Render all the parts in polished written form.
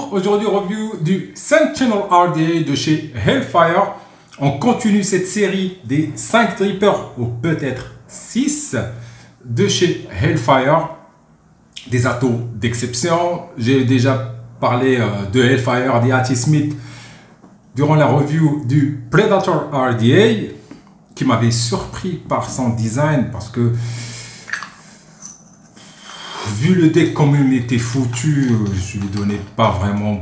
Bonjour, aujourd'hui review du Sentinel RDA de chez Hellfire. On continue cette série des 5 drippers ou peut-être 6 de chez Hellfire. Des atos d'exception. J'ai déjà parlé de Hellfire, d'E.A.T. Smith durant la review du Predator RDA qui m'avait surpris par son design parce que vu le deck comme il était foutu, je lui donnais pas vraiment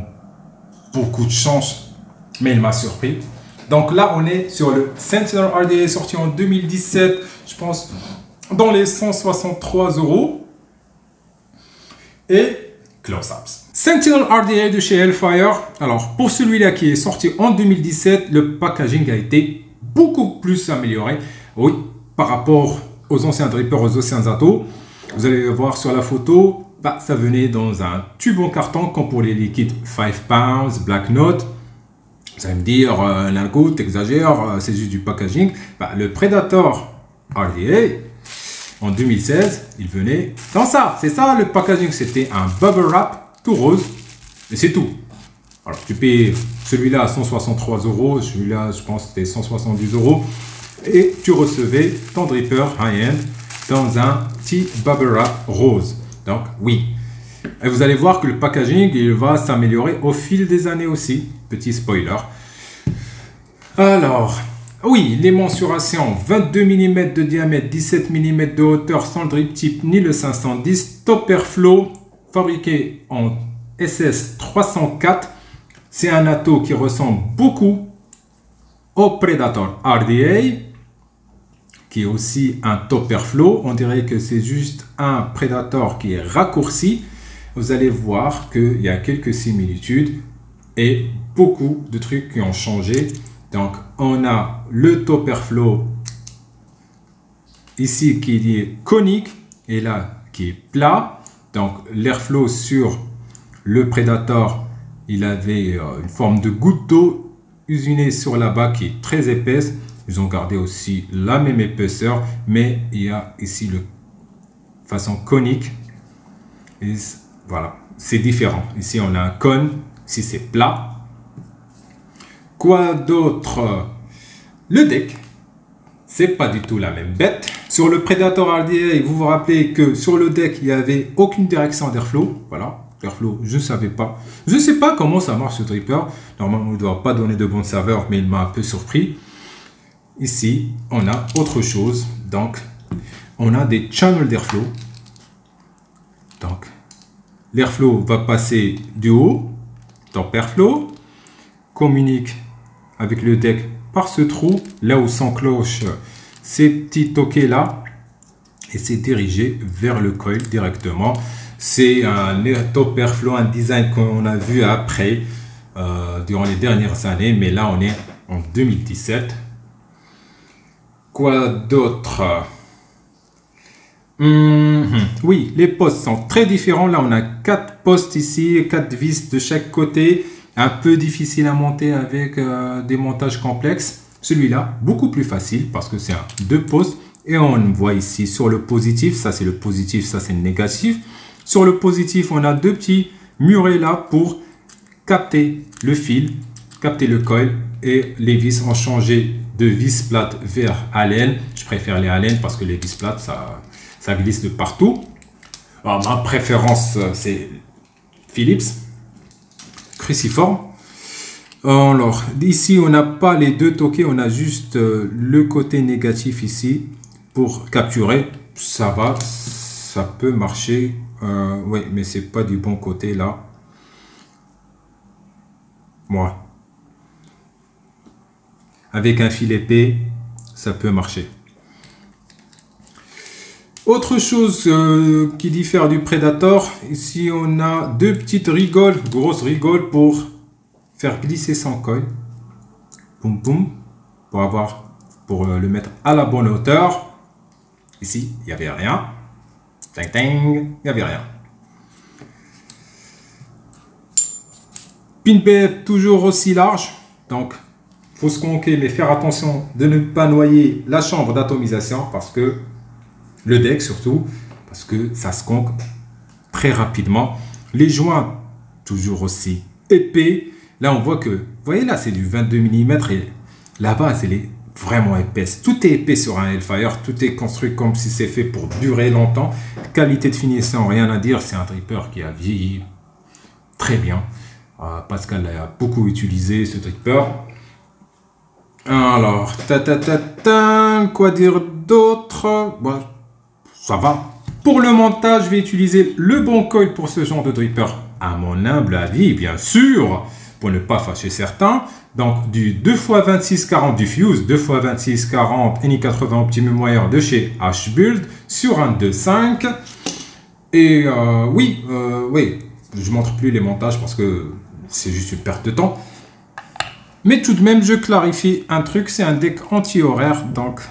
beaucoup de chance, mais il m'a surpris. Donc là, on est sur le Sentinel RDA sorti en 2017, je pense, dans les 163 € et close-ups. Sentinel RDA de chez Hellfire. Alors, pour celui-là qui est sorti en 2017, le packaging a été beaucoup plus amélioré. Oui, par rapport aux anciens drippers, aux anciens atos. Vous allez voir sur la photo, ça venait dans un tube en carton comme pour les liquides 5 pounds, Black Note. Vous allez me dire, Lingo, t'exagères, c'est juste du packaging. Le Predator RDA, en 2016, il venait dans ça. C'est ça le packaging, c'était un bubble wrap tout rose. Et c'est tout. Alors tu payes celui-là à 163 €, celui-là je pense c'était 170 €. Et tu recevais ton dripper high-end dans un petit bubble wrap rose. Donc oui. Et vous allez voir que le packaging il va s'améliorer au fil des années aussi. Petit spoiler. Alors, oui, les mensurations 22 mm de diamètre, 17 mm de hauteur sans le drip tip ni le 510. Top Airflow, fabriqué en SS 304. C'est un ato qui ressemble beaucoup au Predator RDA, qui est aussi un Top Airflow. On dirait que c'est juste un Predator qui est raccourci. Vous allez voir qu'il y a quelques similitudes et beaucoup de trucs qui ont changé. Donc, on a le Top Airflow ici qui est conique et là qui est plat. Donc, l'airflow sur le Predator, il avait une forme de goutte d'eau usinée sur la bas qui est très épaisse. Ils ont gardé aussi la même épaisseur, mais il y a ici le façon conique. Et voilà, c'est différent. Ici, on a un cône. Ici, c'est plat. Quoi d'autre? Le deck, c'est pas du tout la même bête. Sur le Predator RDA, vous vous rappelez que sur le deck, il n'y avait aucune direction d'airflow. Voilà, l'airflow, je ne savais pas. Je ne sais pas comment ça marche ce dripper. Normalement, on ne doit pas donner de bonne saveur, mais il m'a un peu surpris. Ici, on a autre chose. Donc, on a des channels d'airflow. Donc, l'airflow va passer du haut, Top Airflow, communique avec le deck par ce trou, là où s'enclenchent ces petits toquets là, et c'est dirigé vers le coil directement. C'est un Top Airflow, un design qu'on a vu après, durant les dernières années, mais là on est en 2017. Quoi d'autre? Oui, les postes sont très différents. Là, on a 4 postes ici, 4 vis de chaque côté. Un peu difficile à monter avec des montages complexes. Celui-là, beaucoup plus facile parce que c'est un 2 postes. Et on voit ici sur le positif, ça c'est le positif, ça c'est le négatif. Sur le positif, on a 2 petits murets là pour capter le fil, capter le coil. Et les vis ont changé de vis plates vers Allen. Je préfère les Allen parce que les vis plates, ça glisse de partout. Alors, ma préférence, c'est Phillips. Cruciforme. Alors, ici, on n'a pas les 2 toquets. On a juste le côté négatif ici pour capturer. Ça va, ça peut marcher. Oui, mais c'est pas du bon côté là. Moi. Avec un fil épais, ça peut marcher. Autre chose qui diffère du Predator, ici on a 2 petites rigoles, grosses rigoles pour faire glisser son coil. Boum boum, pour le mettre à la bonne hauteur. Ici, il n'y avait rien. Tang tang, il n'y avait rien. Pin BF toujours aussi large, donc faut se conquer, mais faire attention de ne pas noyer la chambre d'atomisation parce que le deck surtout, parce que ça se conque très rapidement. Les joints toujours aussi épais. Là, on voit que, vous voyez là, c'est du 22 mm et la base, elle est vraiment épaisse. Tout est épais sur un Hellfire, tout est construit comme si c'est fait pour durer longtemps. Qualité de finition, rien à dire, c'est un dripper qui a vieilli très bien. Pascal l'a beaucoup utilisé ce dripper. Alors, quoi dire d'autre? Bon, ça va. Pour le montage, je vais utiliser le bon coil pour ce genre de dripper, à mon humble avis, bien sûr, pour ne pas fâcher certains. Donc, du 2x2640 du Fuse, 2x2640 NI80 Optimum Wire de chez H-Build sur un 2.5. Et oui, je ne montre plus les montages parce que c'est juste une perte de temps. Mais tout de même, je clarifie un truc, c'est un deck anti-horaire. Donc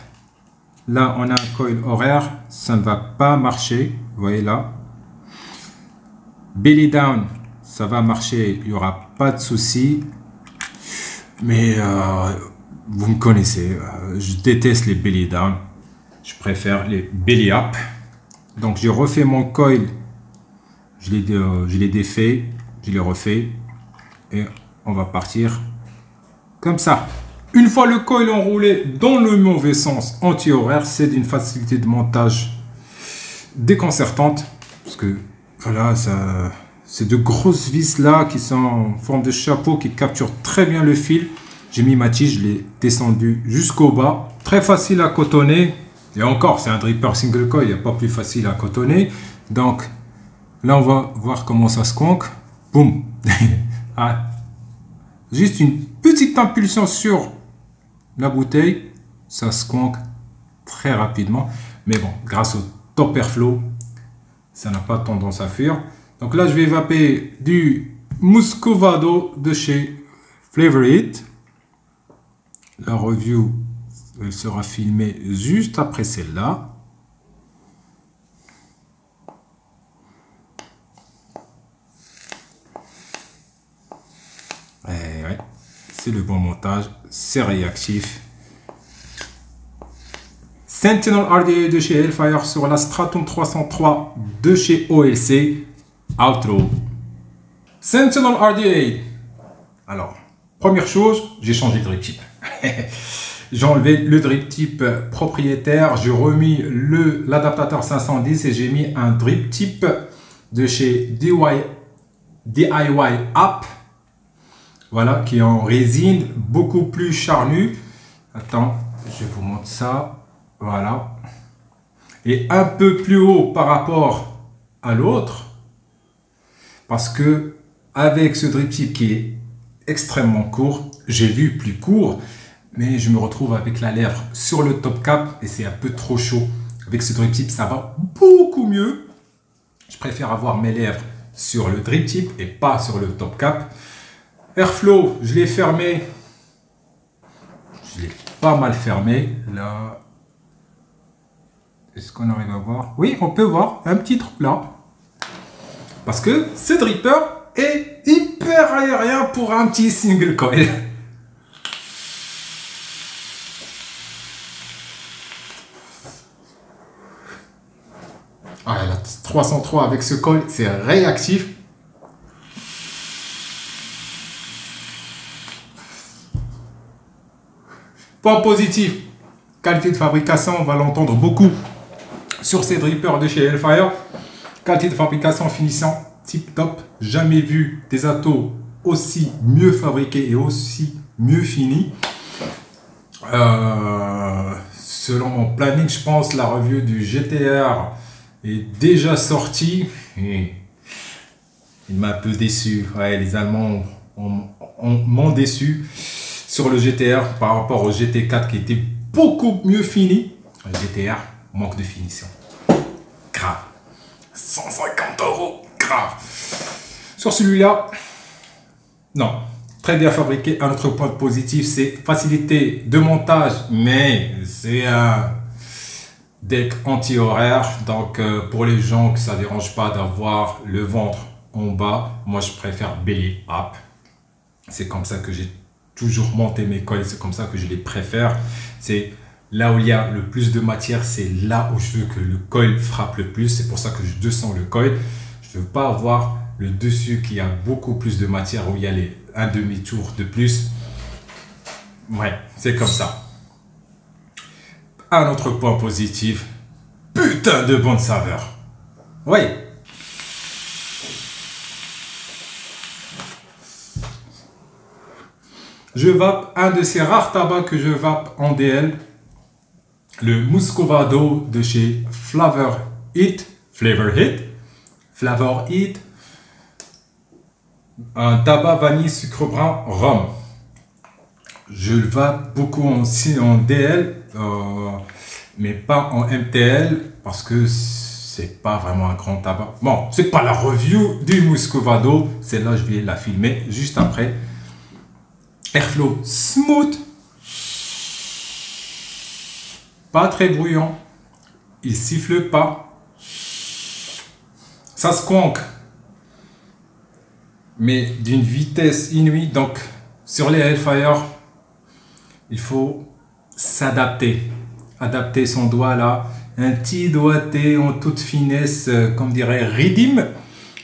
là, on a un coil horaire, ça ne va pas marcher. Vous voyez là. Belly down, ça va marcher, il n'y aura pas de souci. Mais vous me connaissez, je déteste les belly down. Je préfère les belly up. Donc j'ai refait mon coil, je l'ai défait, je l'ai refait. Et on va partir comme ça. Une fois le coil enroulé dans le mauvais sens anti-horaire, c'est d'une facilité de montage déconcertante. Parce que voilà, c'est de grosses vis là qui sont en forme de chapeau qui capturent très bien le fil. J'ai mis ma tige, je l'ai descendu jusqu'au bas. Très facile à cotonner. Et encore, c'est un dripper single coil, il n'y a pas plus facile à cotonner. Donc là, on va voir comment ça se conque. Boum. Ah. Juste une petite impulsion sur la bouteille, ça se conque très rapidement. Mais bon, grâce au top airflow, ça n'a pas tendance à fuir. Donc là, je vais évaper du Muscovado de chez Flavor It. La review, elle sera filmée juste après celle-là. Ouais, c'est le bon montage, c'est réactif. Sentinel RDA de chez Hellfire sur la Stratum 303 de chez OLC. Outro. Sentinel RDA. Alors, première chose, j'ai changé de drip tip. J'ai enlevé le drip tip propriétaire, j'ai remis l'adaptateur 510 et j'ai mis un drip tip de chez DIY App. Voilà, qui est en résine, beaucoup plus charnu. Attends, je vous montre ça. Voilà. Et un peu plus haut par rapport à l'autre. Parce que avec ce drip tip qui est extrêmement court, j'ai vu plus court, mais je me retrouve avec la lèvre sur le top cap et c'est un peu trop chaud. Avec ce drip tip, ça va beaucoup mieux. Je préfère avoir mes lèvres sur le drip tip et pas sur le top cap. Airflow, je l'ai fermé. Je l'ai pas mal fermé. Là, est-ce qu'on arrive à voir? Oui, on peut voir un petit trou là. Parce que ce dripper est hyper aérien pour un petit single coil. Ah, la 303 avec ce coil, c'est réactif. Point positif, qualité de fabrication, on va l'entendre beaucoup sur ces drippers de chez Hellfire. Qualité de fabrication, finition, tip top. Jamais vu des atos aussi mieux fabriqués et aussi mieux finis. Selon mon planning, je pense la review du GTR est déjà sortie. Et il m'a un peu déçu. Ouais, les Allemands m'ont déçu sur le GTR par rapport au GT4 qui était beaucoup mieux fini. Le GTR manque de finition. Grave. 150 €. Grave. Sur celui-là, non. Très bien fabriqué. Un autre point positif, c'est facilité de montage, mais c'est un deck anti-horaire. Donc, pour les gens que ça ne dérange pas d'avoir le ventre en bas, moi je préfère belly up. C'est comme ça que j'ai toujours monté mes coils, c'est comme ça que je les préfère. C'est là où il y a le plus de matière, c'est là où je veux que le coil frappe le plus. C'est pour ça que je descends le coil. Je ne veux pas avoir le dessus qui a beaucoup plus de matière, où il y a un demi-tour de plus. Ouais, c'est comme ça. Un autre point positif, putain de bonne saveur. Ouais. Je vape un de ces rares tabacs que je vape en DL, le Muscovado de chez Flavor It, un tabac vanille sucre brun rhum. Je le vape beaucoup en DL, mais pas en MTL parce que c'est pas vraiment un grand tabac. Bon, c'est pas la review du Muscovado, celle-là je vais la filmer juste après. Airflow smooth, pas très bruyant, il siffle pas, ça squonk, mais d'une vitesse inouïe. Donc sur les Hellfire, il faut s'adapter, adapter son doigt là, un petit doigté en toute finesse, comme dirait Ridim.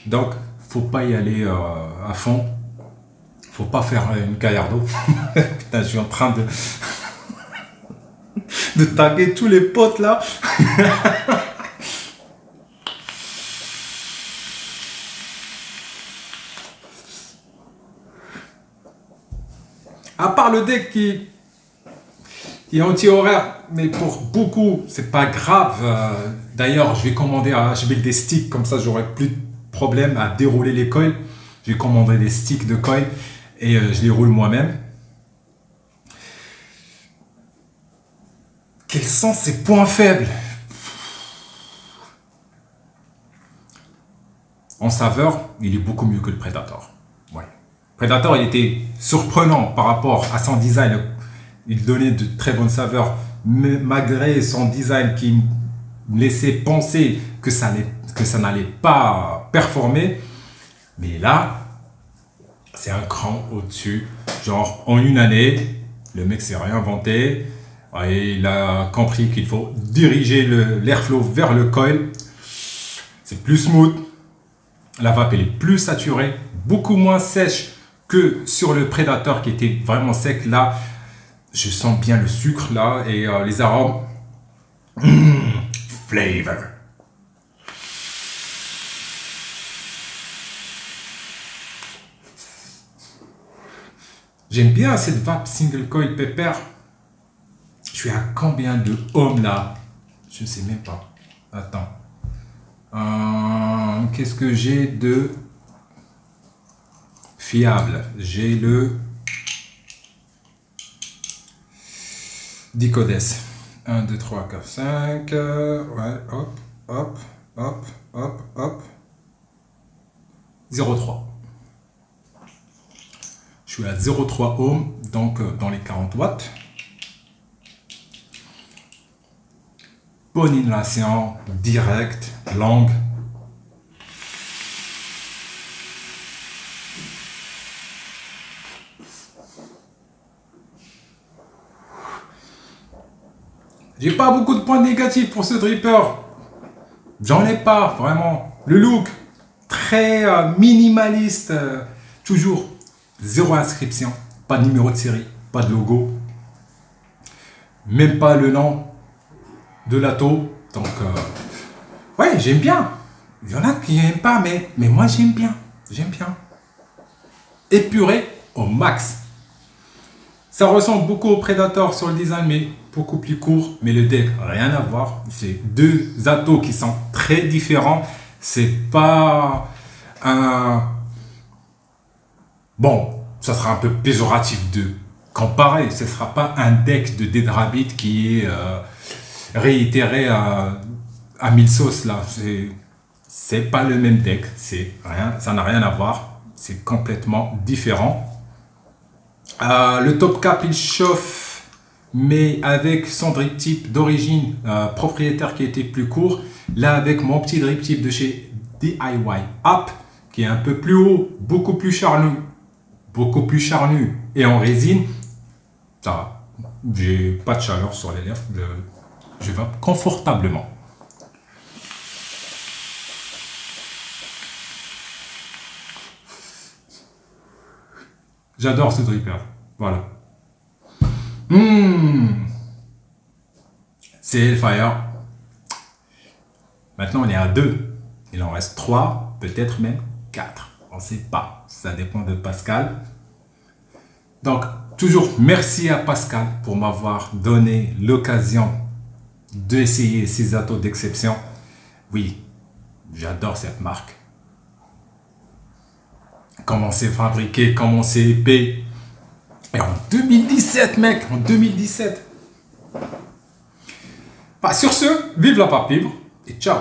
Donc faut pas y aller à fond. Faut pas faire une Gallardo. Putain, je suis en train de taguer tous les potes là. À part le deck qui est anti-horaire, mais pour beaucoup, c'est pas grave. D'ailleurs, je vais commander des sticks, comme ça j'aurai plus de problème à dérouler les coils. Je vais commander des sticks de coils. Et je les roule moi-même. Quels sont ses points faibles? En saveur, il est beaucoup mieux que le Predator. Ouais. Predator, il était surprenant par rapport à son design. Il donnait de très bonnes saveurs, mais malgré son design qui me laissait penser que ça n'allait pas performer. Mais là, c'est un cran au-dessus. Genre, en une année, le mec s'est réinventé. Et il a compris qu'il faut diriger l'airflow vers le coil. C'est plus smooth. La vape, elle est plus saturée, beaucoup moins sèche que sur le Predator qui était vraiment sec. Là, je sens bien le sucre là et les arômes. Flavor. J'aime bien cette vape single coil pepper. Je suis à combien de ohms là? Je ne sais même pas. Attends. Qu'est-ce que j'ai de fiable? J'ai le Dicodes. 1, 2, 3, 4, 5. Ouais, hop, hop, hop, hop, hop. 0,3. Je suis à 0,3 ohms, donc dans les 40 watts. Bonne inhalation, direct, longue. J'ai pas beaucoup de points négatifs pour ce dripper. J'en ai pas, vraiment. Le look, très minimaliste. Toujours zéro inscription, pas de numéro de série, pas de logo. Même pas le nom de l'atto. Donc, ouais, j'aime bien. Il y en a qui n'aiment pas, mais moi j'aime bien. J'aime bien. Épuré au max. Ça ressemble beaucoup au Predator sur le design, mais beaucoup plus court. Mais le deck, rien à voir. C'est deux attos qui sont très différents. C'est pas un... Bon, ça sera un peu péjoratif de comparer. Ce ne sera pas un deck de Dead Rabbit qui est réitéré à 1000 sauces là. C'est pas le même deck. C'est rien, ça n'a rien à voir. C'est complètement différent. Le top cap il chauffe, mais avec son drip tip d'origine propriétaire qui était plus court. Là avec mon petit drip tip de chez DIY Up qui est un peu plus haut, beaucoup plus charnu et en résine, ça va. J'ai pas de chaleur sur les lèvres, je vais confortablement. J'adore ce dripper. Voilà. C'est Hellfire. Maintenant, on est à 2. Il en reste 3, peut-être même 4. On ne sait pas. Ça dépend de Pascal. Donc, toujours merci à Pascal pour m'avoir donné l'occasion d'essayer ces atos d'exception. Oui, j'adore cette marque. Comment c'est fabriqué, comment c'est épais. Et en 2017, mec, en 2017. Sur ce, vive la pape libre et ciao.